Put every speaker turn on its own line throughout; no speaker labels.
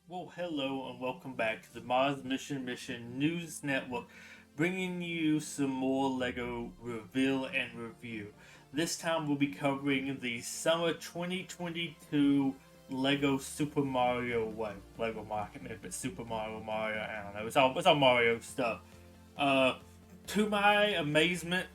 Well, hello and welcome back to the Mars Mission News Network, bringing you some more LEGO reveal and review. This time we'll be covering the summer 2022 LEGO Super Mario, LEGO Market, maybe it's Super Mario, I don't know, it's all Mario stuff. Uh, to my amazement,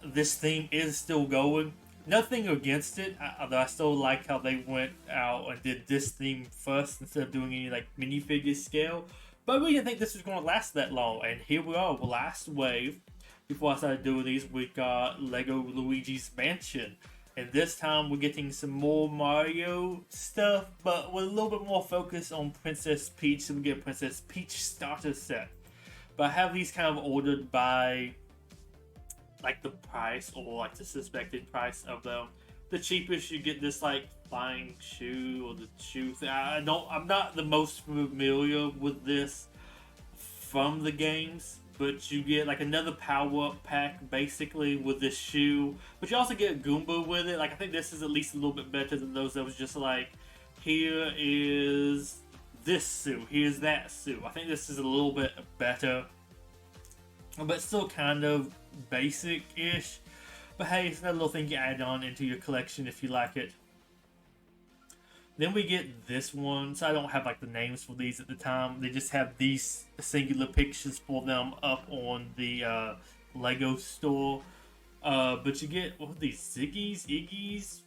this theme is still going. Nothing against it, although I still like how they went out and did this theme first instead of doing any like minifigure scale. But we didn't think this was going to last that long, and here we are, the last wave. Before I started doing these, we got Lego Luigi's Mansion. And this time we're getting some more Mario stuff, but with a little bit more focus on Princess Peach, so we get a Princess Peach starter set. But I have these kind of ordered by like the price or like the suspected price of them. The cheapest you get this like flying shoe or the shoe thing. I'm not the most familiar with this from the games, but you get like another power up pack basically with this shoe. But you also get Goomba with it. Like I think this is at least a little bit better than those that was just like, here is this suit, here's that suit. I think this is a little bit better, but still kind of basic-ish. But hey, it's another little thing you add on into your collection if you like it. Then we get this one. So I don't have like the names for these at the time. They just have these singular pictures for them up on the Lego store. But you get what are these Ziggies, Iggies,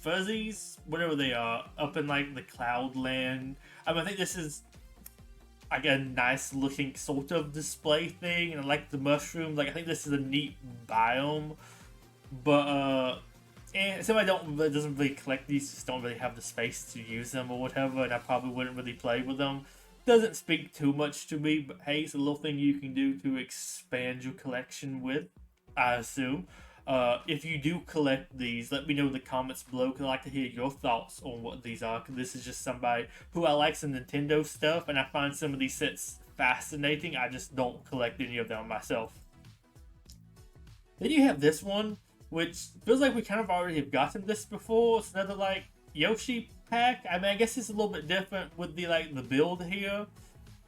Fuzzies, whatever they are, up in like the Cloudland. I think this is like a nice looking sort of display thing, and I like the mushrooms. Like I think this is a neat biome, but and somebody doesn't really collect these, just don't really have the space to use them or whatever, and I probably wouldn't really play with them. Doesn't speak too much to me, but hey, it's a little thing you can do to expand your collection with, I assume. If you do collect these, let me know in the comments below because I'd like to hear your thoughts on what these are. Because this is just somebody who I like some Nintendo stuff, and I find some of these sets fascinating. I just don't collect any of them myself. Then you have this one, which feels like we kind of already have gotten this before. It's another like Yoshi pack. I guess it's a little bit different with the build here.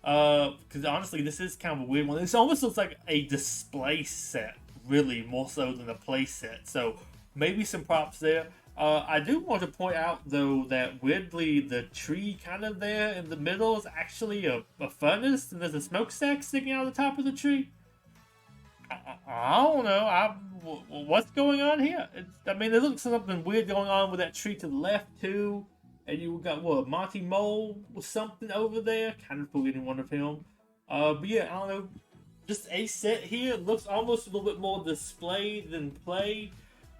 Because honestly, this is kind of a weird one. This almost looks like a display set, really, more so than a play set. So maybe some props there. I do want to point out though that weirdly the tree kind of there in the middle is actually a furnace, and there's a smokestack sticking out of the top of the tree. I don't know. What's going on here? There looks something weird going on with that tree to the left too. And you got what, Monty Mole or something over there? Kind of forgetting one of him. But yeah, I don't know. Just a set here. It looks almost a little bit more display than play.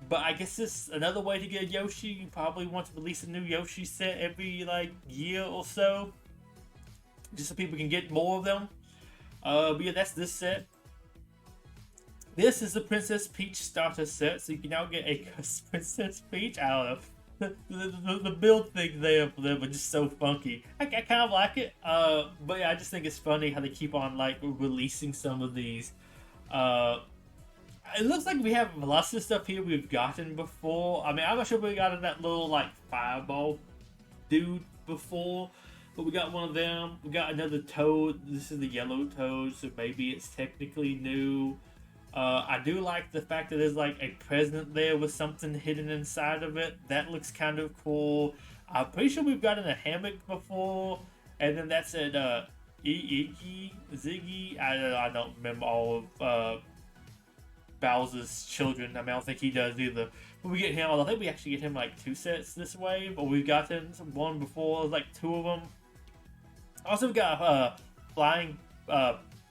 But I guess this is another way to get a Yoshi. You probably want to release a new Yoshi set every like year or so, just so people can get more of them. But yeah, that's this set. This is the Princess Peach starter set, so you can now get a Princess Peach. I don't know. The build thing there for them are just so funky. I kind of like it, but yeah, I just think it's funny how they keep on like releasing some of these. It looks like we have lots of stuff here we've gotten before. I'm not sure if we got that little like fireball dude before, but we got one of them. We got another toad. This is the yellow toad, so maybe it's technically new. I do like the fact that there's like a present there with something hidden inside of it. That looks kind of cool. I'm pretty sure we've gotten a hammock before, and then that's at Ziggy. I don't remember all of Bowser's children. I don't think he does either. But we get him. I think we actually get him like two sets this wave, or we've gotten one before, like two of them. Also, we got flying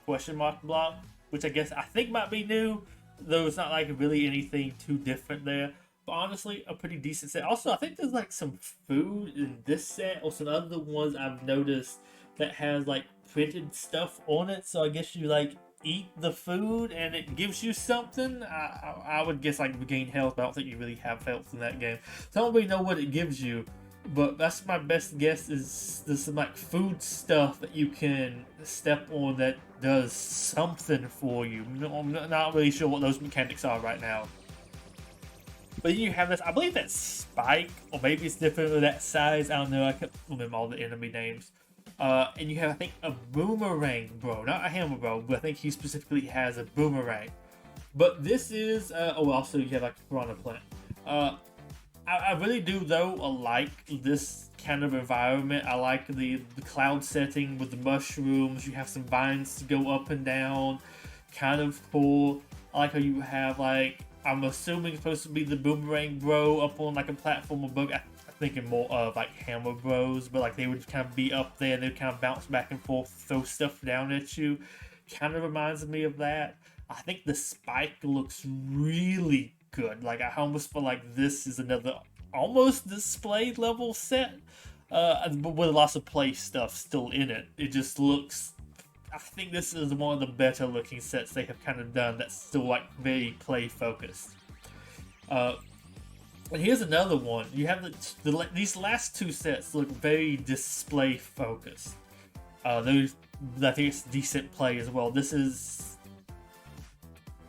question mark block, which I think might be new, though it's not like really anything too different there. But honestly, a pretty decent set. Also, I think there's like some food in this set, or some other ones I've noticed that has like printed stuff on it. So I guess you like eat the food and it gives you something. I would guess like regain health, but I don't think you really have health in that game. So I don't really know what it gives you. But that's my best guess, is there's some like food stuff that you can step on that does something for you. No, I'm not really sure what those mechanics are right now. But you have this, I believe that's Spike, or maybe it's different with that size. I don't know, I can't remember all the enemy names. And you have, I think, a boomerang bro, not a hammer bro, but I think he specifically has a boomerang. But this is, also you have like a piranha plant. I really do though like this kind of environment. I like the cloud setting with the mushrooms. You have some vines to go up and down, kind of cool. I like how you have like, I'm assuming it's supposed to be the boomerang bro up on like a platform above. I'm thinking more of like hammer bros, but like they would kind of be up there and they'd kind of bounce back and forth, throw stuff down at you. Kind of reminds me of that. I think the spike looks really good. Like I almost feel like this is another almost display level set, but with lots of play stuff still in it. It just looks. I think this is one of the better looking sets they have kind of done. That's still like very play focused. And here's another one. You have these last two sets look very display focused. Those, I think it's decent play as well. This is,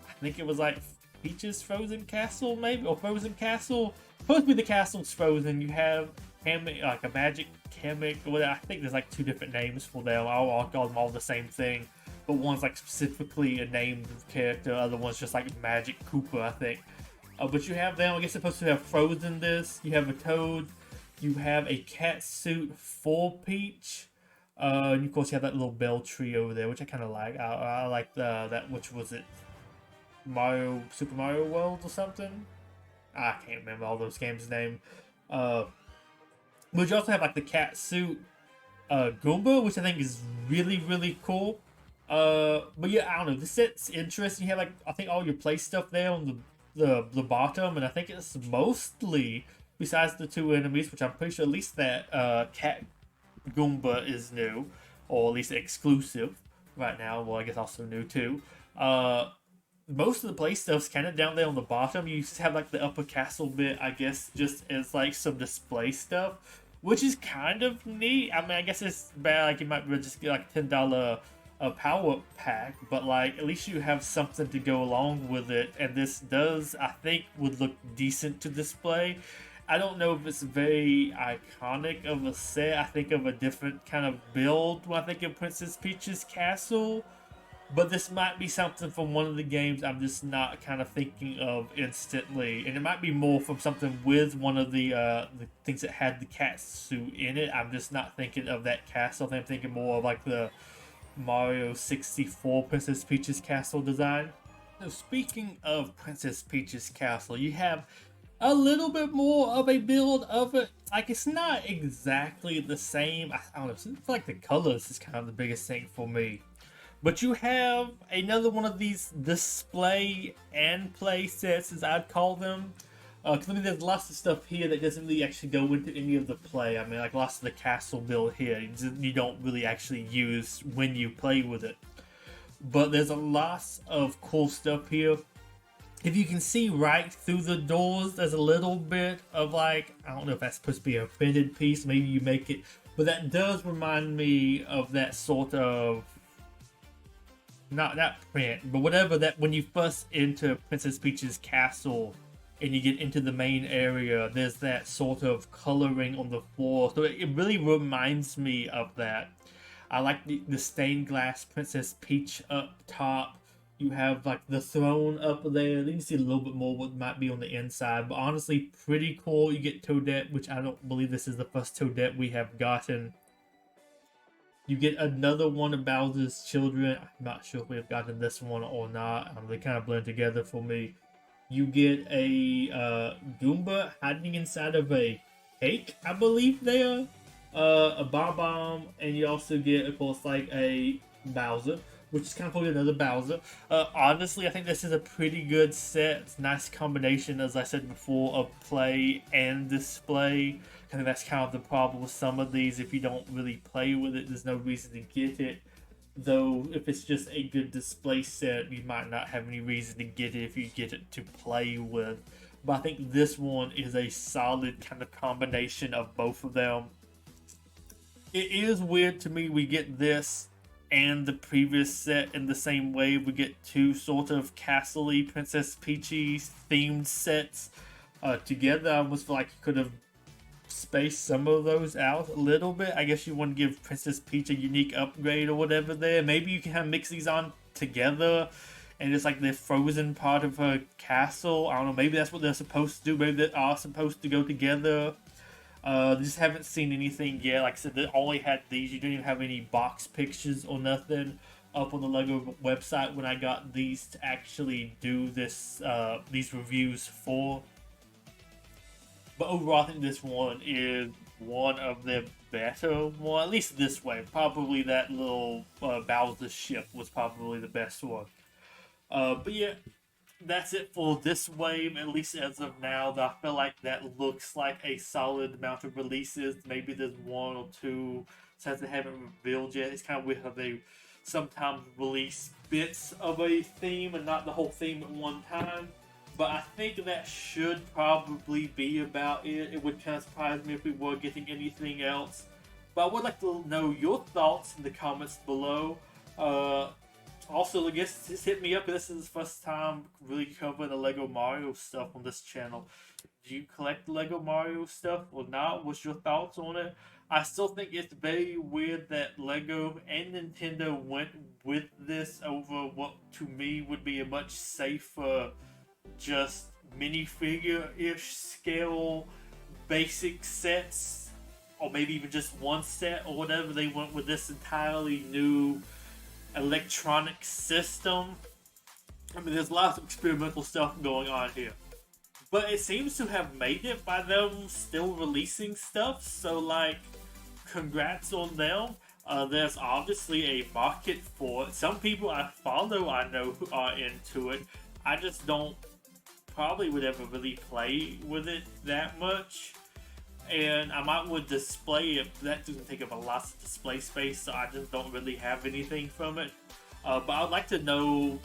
I think it was like Peach's Frozen Castle, maybe, or Frozen Castle. Supposed to be the castle's frozen. You have like a magic hammock, or whatever. I think there's like two different names for them. I'll call them all the same thing, but one's like specifically a named character, other one's just like Magic Koopa, I think. But you have them. I guess they're supposed to have frozen this. You have a toad. You have a cat suit for Peach. And of course you have that little bell tree over there, which I kind of like. I like that. Which was it? Super Mario World or something? I can't remember all those games' name. But you also have like the cat suit Goomba, which I think is really, really cool. But yeah, I don't know. This set's interesting. You have like, I think all your play stuff there on the bottom, and I think it's mostly, besides the two enemies, which I'm pretty sure at least that cat Goomba is new, or at least exclusive right now. Well, I guess also new too. Most of the play stuff's kind of down there on the bottom. You just have like the upper castle bit, I guess, just as like some display stuff, which is kind of neat. I mean, I guess it's bad, like you might just get like $10 power pack, but like at least you have something to go along with it. And this does, I think, would look decent to display. I don't know if it's very iconic of a set. I think of a different kind of build when I think of Princess Peach's castle. But this might be something from one of the games I'm just not kind of thinking of instantly. And it might be more from something with one of the things that had the cat suit in it. I'm just not thinking of that castle. I'm thinking more of like the Mario 64 Princess Peach's castle design. So speaking of Princess Peach's castle, you have a little bit more of a build of it. Like, it's not exactly the same. I don't know. It's like the colors is kind of the biggest thing for me. But you have another one of these display and play sets, as I'd call them. Because I mean, there's lots of stuff here that doesn't really actually go into any of the play. I mean, like lots of the castle build here, you don't really actually use when you play with it. But there's a lot of cool stuff here. If you can see right through the doors, there's a little bit of like, I don't know if that's supposed to be a printed piece. Maybe you make it. But that does remind me of that sort of, not print, but whatever, that when you first enter Princess Peach's castle and you get into the main area, there's that sort of coloring on the floor. So it really reminds me of that. I like the stained glass Princess Peach up top. You have like the throne up there. You can see a little bit more what might be on the inside, but honestly, pretty cool. You get Toadette, which I don't believe this is the first Toadette we have gotten. You get another one of Bowser's children. I'm not sure if we've gotten this one or not. They kind of blend together for me. You get a Goomba hiding inside of a cake, I believe there. A Bomb, and you also get, of course, like a Bowser, which is kind of probably another Bowser. Honestly, I think this is a pretty good set. It's a nice combination, as I said before, of play and display. I think that's kind of the problem with some of these. If you don't really play with it, there's no reason to get it. Though, if it's just a good display set, you might not have any reason to get it if you get it to play with. But I think this one is a solid kind of combination of both of them. It is weird to me we get this and the previous set in the same way. We get two sort of castle-y Princess Peachy themed sets together. I almost feel like you could have space some of those out a little bit. I guess you want to give Princess Peach a unique upgrade or whatever there. Maybe you can have mix these on together and it's like the frozen part of her castle. I don't know, maybe that's what they're supposed to do. Maybe they are supposed to go together. Just haven't seen anything yet. Like I said, they only had these. You didn't even have any box pictures or nothing up on the LEGO website when I got these to actually do this these reviews for. But overall, I think this one is one of the better one, at least this way. Probably that little Bowser ship was probably the best one. But yeah, that's it for this wave, at least as of now. I feel like that looks like a solid amount of releases. Maybe there's one or two since they haven't revealed yet. It's kind of weird how they sometimes release bits of a theme and not the whole theme at one time. But I think that should probably be about it. It would kind of surprise me if we were getting anything else. But I would like to know your thoughts in the comments below. Also, I guess just hit me up if this is the first time really covering the LEGO Mario stuff on this channel. Do you collect LEGO Mario stuff or not? What's your thoughts on it? I still think it's very weird that LEGO and Nintendo went with this over what to me would be a much safer, just minifigure-ish scale basic sets, or maybe even just one set or whatever. They went with this entirely new electronic system. I mean, there's lots of experimental stuff going on here, but it seems to have made it by them still releasing stuff. So like, congrats on them. There's obviously a market for it. Some people I follow, I know, who are into it. I just don't probably would ever really play with it that much. And I might would display it, but that doesn't take up a lot of display space, so I just don't really have anything from it. But I'd like to know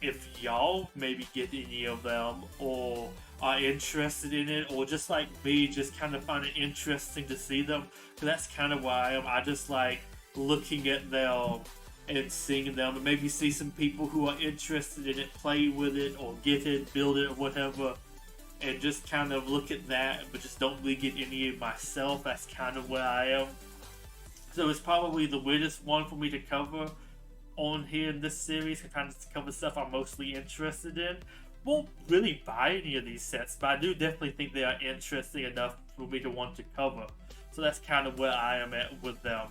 if y'all maybe get any of them, or are interested in it, or just like me, just kind of find it interesting to see them. Because that's kind of why I just like looking at them and seeing them, and maybe see some people who are interested in it play with it, or get it, build it, or whatever. And just kind of look at that, but just don't really get any of myself. That's kind of where I am. So it's probably the weirdest one for me to cover on here in this series. I kind of cover stuff I'm mostly interested in. Won't really buy any of these sets, but I do definitely think they are interesting enough for me to want to cover. So that's kind of where I am at with them.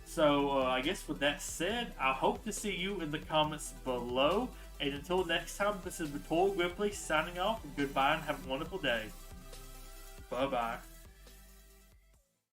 So I guess with that said, I hope to see you in the comments below. And until next time, this is Tor Gripply signing off. Goodbye and have a wonderful day. Bye-bye.